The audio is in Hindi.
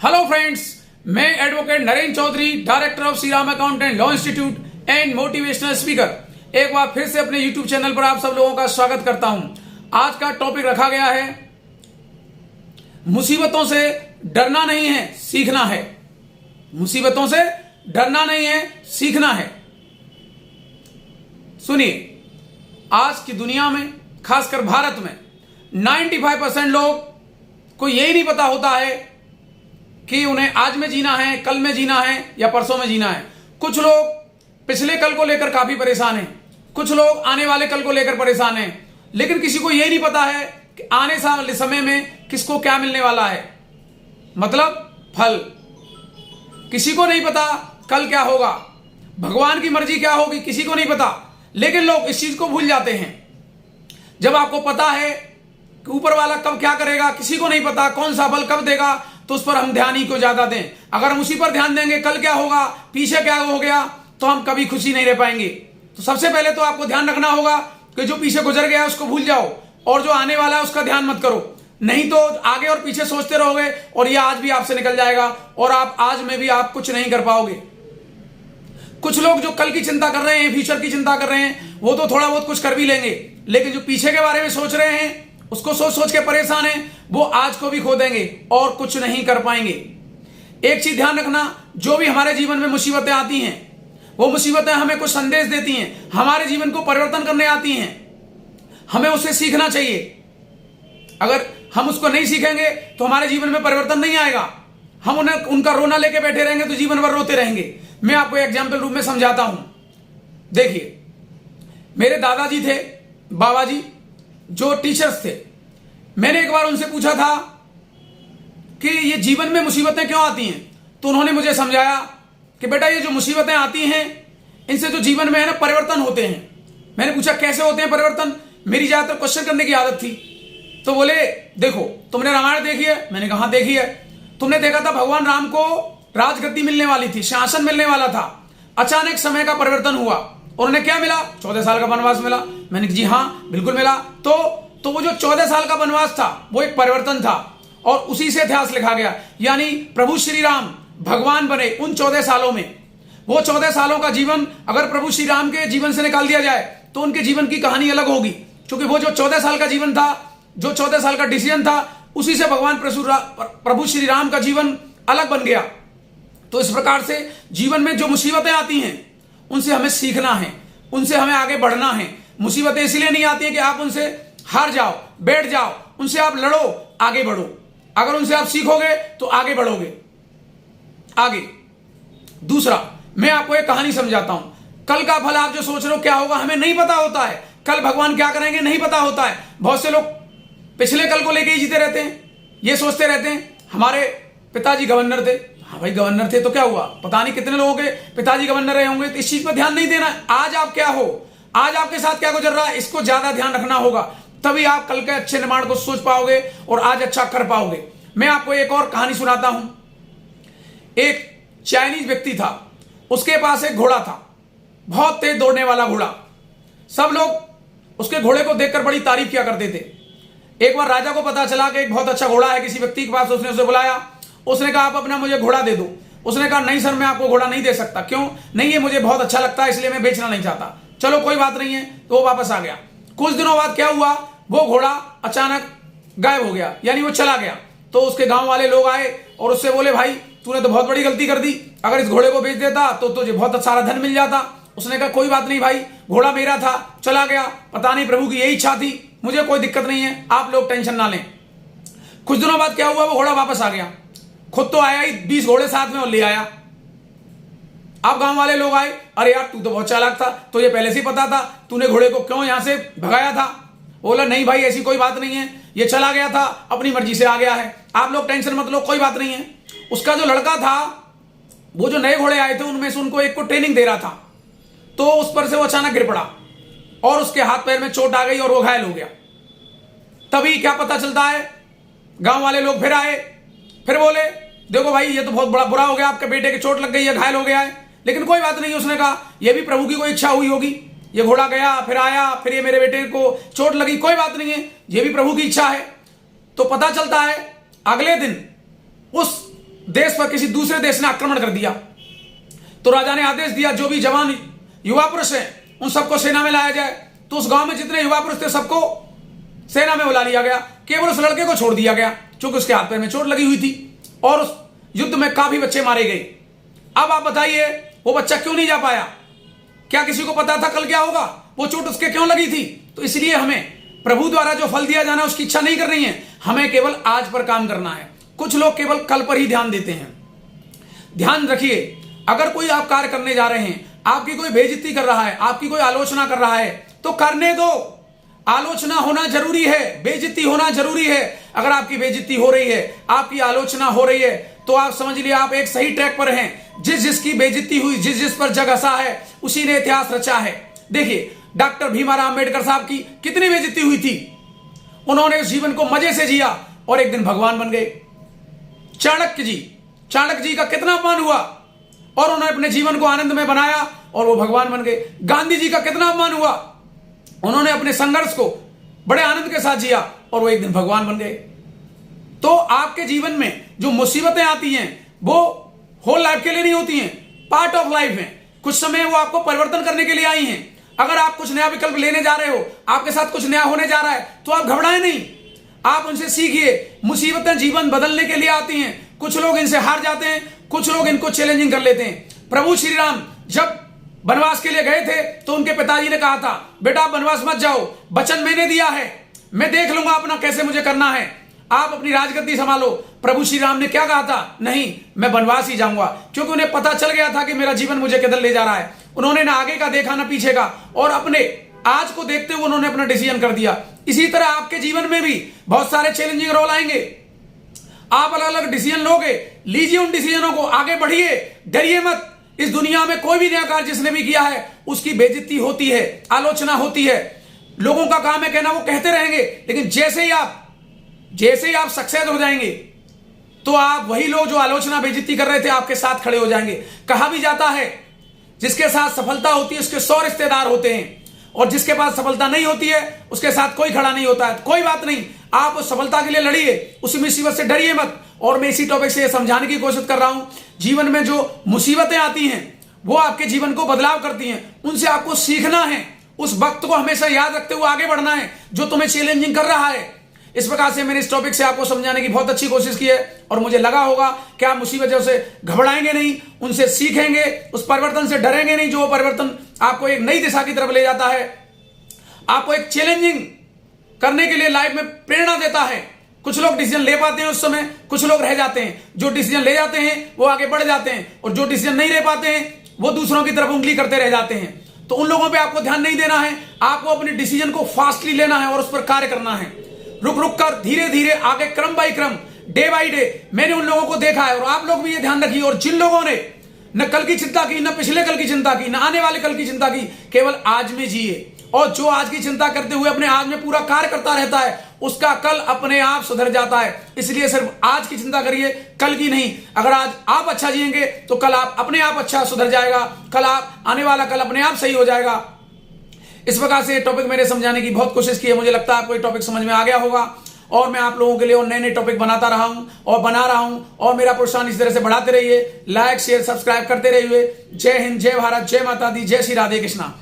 हेलो फ्रेंड्स, मैं advocate Narendra Chaudhary, director of Shri Ram accountant law institute and motivational speaker एक बार फिर से अपने यूट्यूब चैनल पर आप सब लोगों का स्वागत करता हूं। आज का टॉपिक रखा गया है मुसीबतों से डरना नहीं है, सीखना है। मुसीबतों से डरना नहीं है, सीखना है। सुनिए, आज की दुनिया में, खासकर भारत में 95% लोग को यही नहीं पता होता है कि उन्हें आज में जीना है, कल में जीना है या परसों में जीना है। कुछ लोग पिछले कल को लेकर काफी परेशान हैं, कुछ लोग आने वाले कल को लेकर परेशान हैं, लेकिन किसी को यह नहीं पता है कि आने वाले समय में किसको क्या मिलने वाला है, मतलब फल। किसी को नहीं पता कल क्या होगा, भगवान की मर्जी क्या होगी, किसी को नहीं पता। लेकिन लोग इस चीज को भूल जाते हैं। जब आपको पता है कि ऊपर वाला कब क्या करेगा, किसी को नहीं पता कौन सा फल कब देगा, तो उस पर हम ध्यान ही क्यों ज्यादा दें। अगर हम उसी पर ध्यान देंगे कल क्या होगा, पीछे क्या हो गया, तो हम कभी खुशी नहीं रह पाएंगे। तो सबसे पहले तो आपको ध्यान रखना होगा कि जो पीछे गुजर गया है उसको भूल जाओ, और जो आने वाला है उसका ध्यान मत करो। नहीं तो आगे और पीछे सोचते रहोगे और यह आज भी आपसे निकल जाएगा और आप आज में भी आप कुछ नहीं कर पाओगे। कुछ लोग जो कल की चिंता कर रहे हैं, फ्यूचर की चिंता कर रहे हैं, वो तो थोड़ा बहुत कुछ कर भी लेंगे, लेकिन जो पीछे के बारे में सोच रहे हैं, उसको सोच सोच के परेशान हैं, वो आज को भी खो देंगे और कुछ नहीं कर पाएंगे। एक चीज ध्यान रखना, जो भी हमारे जीवन में मुसीबतें आती हैं, वो मुसीबतें हमें कुछ संदेश देती हैं, हमारे जीवन को परिवर्तन करने आती हैं। हमें उससे सीखना चाहिए। अगर हम उसको नहीं सीखेंगे तो हमारे जीवन में परिवर्तन नहीं आएगा। हम उन्हें उनका रोना लेके बैठे रहेंगे तो जीवन भर रोते रहेंगे। मैं आपको एग्जाम्पल रूप में समझाता हूं। देखिए, मेरे दादाजी थे, बाबा जी, जो टीचर्स थे। मैंने एक बार उनसे पूछा था कि ये जीवन में मुसीबतें क्यों आती हैं, तो उन्होंने मुझे समझाया कि बेटा, ये जो मुसीबतें आती हैं, इनसे जो जीवन में है ना, परिवर्तन होते हैं। मैंने पूछा कैसे होते हैं परिवर्तन, मेरी ज्यादातर क्वेश्चन करने की आदत थी। तो बोले, देखो, तुमने रामायण देखी है? मैंने कहा हाँ देखी है। तुमने देखा था भगवान राम को राजगद्दी मिलने वाली थी, शासन मिलने वाला था, अचानक समय का परिवर्तन हुआ और उन्हें क्या मिला? 14 साल का वनवास मिला। मैंने कहा जी हाँ बिल्कुल मिला। तो वो जो 14 साल का वनवास था वो एक परिवर्तन था और उसी से इतिहास लिखा गया। यानी प्रभु श्री राम भगवान बने उन 14 सालों में। वो 14 सालों का जीवन अगर प्रभु श्री राम के जीवन से निकाल दिया जाए तो उनके जीवन की कहानी अलग होगी, क्योंकि वो जो 14 साल का जीवन था, जो 14 साल का डिसीजन था, उसी से भगवान प्रभु श्री राम का जीवन अलग बन गया। तो इस प्रकार से जीवन में जो मुसीबतें आती हैं उनसे हमें सीखना है, उनसे हमें आगे बढ़ना है। मुसीबतें इसलिए नहीं आती है कि आप उनसे हार जाओ, बैठ जाओ, उनसे आप लड़ो, आगे बढ़ो। अगर उनसे आप सीखोगे तो आगे बढ़ोगे। आगे दूसरा, मैं आपको एक कहानी समझाता हूं। कल का फल आप जो सोच रहे हो क्या होगा, हमें नहीं पता होता है। कल भगवान क्या करेंगे नहीं पता होता है। बहुत से लोग पिछले कल को लेके ही जीते रहते हैं, ये सोचते रहते हैं हमारे पिताजी गवर्नर थे। हाँ भाई, गवर्नर थे तो क्या हुआ, पता नहीं कितने लोगों के पिताजी गवर्नर रहे होंगे। तो इस चीज पर ध्यान नहीं देना। आज आप क्या हो, आज आपके साथ क्या गुजर रहा है, इसको ज्यादा ध्यान रखना होगा, तभी आप कल के अच्छे निर्माण को सोच पाओगे और आज अच्छा कर पाओगे। मैं आपको एक और कहानी सुनाता हूं। एक चाइनीज व्यक्ति था, उसके पास एक घोड़ा था, बहुत तेज दौड़ने वाला घोड़ा। सब लोग उसके घोड़े को देखकर बड़ी तारीफ किया करते थे। एक बार राजा को पता चला कि एक बहुत अच्छा घोड़ा है किसी व्यक्ति के पास। उसने उसे बुलाया, उसने कहा आप अपना मुझे घोड़ा दे दो। उसने कहा नहीं सर, मैं आपको घोड़ा नहीं दे सकता। क्यों नहीं? ये मुझे बहुत अच्छा लगता है, इसलिए मैं बेचना नहीं चाहता। चलो कोई बात नहीं है। तो वो वापस आ गया। कुछ दिनों बाद क्या हुआ, वो घोड़ा अचानक गायब हो गया, यानी वो चला गया। तो उसके गांव वाले लोग आए और उससे बोले, भाई तूने तो बहुत बड़ी गलती कर दी, अगर इस घोड़े को बेच देता तो तुझे बहुत सारा धन मिल जाता। उसने कहा कोई बात नहीं भाई, घोड़ा मेरा था, चला गया, पता नहीं प्रभु की यही इच्छा थी, मुझे कोई दिक्कत नहीं है, आप लोग टेंशन ना लें। कुछ दिनों बाद क्या हुआ, वो घोड़ा वापस आ गया। खुद तो आया ही, 20 घोड़े साथ में और ले आया। अब गांव वाले लोग आए, अरे यार तू तो बहुत चालाक था, तो ये पहले से ही पता था, तूने घोड़े को क्यों यहां से भगाया था? बोला नहीं भाई ऐसी कोई बात नहीं है, ये चला गया था, अपनी मर्जी से आ गया है, आप लोग टेंशन मत लो, कोई बात नहीं है। उसका जो लड़का था, वो जो नए घोड़े आए थे उनमें से उनको एक को ट्रेनिंग दे रहा था, तो उस पर से वो अचानक गिर पड़ा और उसके हाथ पैर में चोट आ गई और वो घायल हो गया। तभी क्या पता चलता है, गांव वाले लोग फिर आए, फिर बोले देखो भाई ये तो बहुत बड़ा बुरा हो गया, आपके बेटे की चोट लग गई है, घायल हो गया है, लेकिन कोई बात नहीं। उसने कहा ये भी प्रभु की कोई इच्छा हुई होगी, ये घोड़ा गया फिर आया, फिर ये मेरे बेटे को चोट लगी, कोई बात नहीं है, ये भी प्रभु की इच्छा है। तो पता चलता है अगले दिन उस देश पर किसी दूसरे देश ने आक्रमण कर दिया, तो राजा ने आदेश दिया जो भी जवान युवा पुरुष हैं उन सबको सेना में लाया जाए। तो उस गांव में जितने युवा पुरुष थे सबको सेना में बुला लिया गया, केवल उस लड़के को छोड़ दिया गया क्योंकि उसके हाथ पैर में चोट लगी हुई थी और उस युद्ध में काफी बच्चे मारे गए। अब आप बताइए वो बच्चा क्यों नहीं जा पाया? क्या किसी को पता था कल क्या होगा? वो चोट उसके क्यों लगी थी? तो इसलिए हमें प्रभु द्वारा जो फल दिया जाना है उसकी इच्छा नहीं करनी है, हमें केवल आज पर काम करना है। कुछ लोग केवल कल पर ही ध्यान देते हैं। ध्यान रखिए, अगर कोई आप कार्य करने जा रहे हैं, आपकी कोई बेइज्जती कर रहा है, आपकी कोई आलोचना कर रहा है, तो करने दो। आलोचना होना जरूरी है, बेइज्जती होना जरूरी है। अगर आपकी बेइज्जती हो रही है, आपकी आलोचना हो रही है, तो आप समझ लिए आप एक सही ट्रैक पर हैं। जिस जिसकी बेइज्जती हुई, जिस जिस पर जग हंसा है, उसी ने इतिहास रचा है। देखिए डॉक्टर भीमराव अंबेडकर साहब की कितनी बेइज्जती हुई थी, उन्होंने उस जीवन को मजे से जिया और एक दिन भगवान बन गए। चाणक्य जी का कितना अपमान हुआ और उन्होंने अपने जीवन को आनंद में बनाया और वो भगवान बन गए। गांधी जी का कितना अपमान हुआ, उन्होंने अपने संघर्ष को बड़े आनंद के साथ जिया और वो एक दिन भगवान बन गए। तो आपके जीवन में जो मुसीबतें आती हैं वो होल लाइफ के लिए नहीं होती हैं, पार्ट ऑफ लाइफ है। कुछ समय वो आपको परिवर्तन करने के लिए आई हैं। अगर आप कुछ नया विकल्प लेने जा रहे हो, आपके साथ कुछ नया होने जा रहा है, तो आप घबराएं नहीं, आप उनसे सीखिए। मुसीबतें जीवन बदलने के लिए आती हैं। कुछ लोग इनसे हार जाते हैं, कुछ लोग इनको चैलेंजिंग कर लेते हैं। प्रभु श्री राम जब वनवास के लिए गए थे तो उनके पिताजी ने कहा था, बेटा आप वनवास मत जाओ, वचन मैंने दिया है, मैं देख लूंगा अपना कैसे मुझे करना है, आप अपनी राजगद्दी संभालो। प्रभु श्री राम ने क्या कहा था? नहीं, मैं वनवास ही जाऊंगा, क्योंकि उन्हें पता चल गया था कि मेरा जीवन मुझे किधर ले जा रहा है। उन्होंने ना आगे का देखा ना पीछे का, और अपने आज को देखते हुए उन्होंने अपना डिसीजन कर दिया। इसी तरह आपके जीवन में भी बहुत सारे चैलेंजिंग रोल आएंगे, आप अलग अलग डिसीजन लोगे, लीजिए उन डिसीजनों को, आगे बढ़िए, डरिए मत। इस दुनिया में कोई भी नया कार्य जिसने भी किया है उसकी बेइज्जती होती है, आलोचना होती है। लोगों का काम है कहना, वो कहते रहेंगे, लेकिन जैसे ही आप सक्सेस हो जाएंगे तो आप वही लोग जो आलोचना बेइज्जती कर रहे थे आपके साथ खड़े हो जाएंगे। कहा भी जाता है जिसके साथ सफलता होती है उसके 100 रिश्तेदार होते हैं, और जिसके पास सफलता नहीं होती है उसके साथ कोई खड़ा नहीं होता है। कोई बात नहीं, आप उस सफलता के लिए लड़िए, उस मुसीबत से डरिए मत। और मैं इसी टॉपिक से समझाने की कोशिश कर रहा हूं, जीवन में जो मुसीबतें आती हैं वो आपके जीवन को बदलाव करती हैं, उनसे आपको सीखना है। उस वक्त को हमेशा याद रखते हुए आगे बढ़ना है जो तुम्हें चैलेंजिंग कर रहा है। इस प्रकार से मैंने इस टॉपिक से आपको समझाने की बहुत अच्छी कोशिश की है, और मुझे लगा होगा कि आप मुसीबतों से घबराएंगे नहीं, उनसे सीखेंगे, उस परिवर्तन से डरेंगे नहीं, जो परिवर्तन आपको एक नई दिशा की तरफ ले जाता है, आपको एक चैलेंजिंग करने के लिए लाइफ में प्रेरणा देता है। कुछ लोग डिसीजन ले पाते हैं उस समय, कुछ लोग रह जाते हैं। जो डिसीजन ले जाते हैं वो आगे बढ़ जाते हैं, और जो डिसीजन नहीं ले पाते हैं वो दूसरों की तरफ उंगली करते रह जाते हैं। तो उन लोगों पे आपको ध्यान नहीं देना है, आपको अपने डिसीजन को फास्टली लेना है और उस पर कार्य करना है। रुक रुक कर, धीरे धीरे, आगे क्रम बाई क्रम, डे बाई डे। मैंने उन लोगों को देखा है, और आप लोग भी ये ध्यान रखिए। और जिन लोगों ने न कल की चिंता की, न पिछले कल की चिंता की, न आने वाले कल की चिंता की, केवल आज में जिए। और जो आज की चिंता करते हुए अपने आज में पूरा कार्य करता रहता है, उसका कल अपने आप सुधर जाता है। इसलिए सिर्फ आज की चिंता करिए, कल की नहीं। अगर आज आप अच्छा जिएंगे तो कल आप अपने आप अच्छा सुधर जाएगा, कल आप आने वाला कल अपने आप सही हो जाएगा। इस प्रकार से टॉपिक मैंने समझाने की बहुत कोशिश की है। मुझे लगता है आपको ये टॉपिक समझ में आ गया होगा, और मैं आप लोगों के लिए और नए नए टॉपिक बनाता रहा हूं और बना रहा हूं, और मेरा प्रोत्साहन इस तरह से बढ़ाते रहिए। लाइक शेयर सब्सक्राइब करते रहिए। जय हिंद, जय भारत, जय माता दी, जय श्री राधे कृष्णा।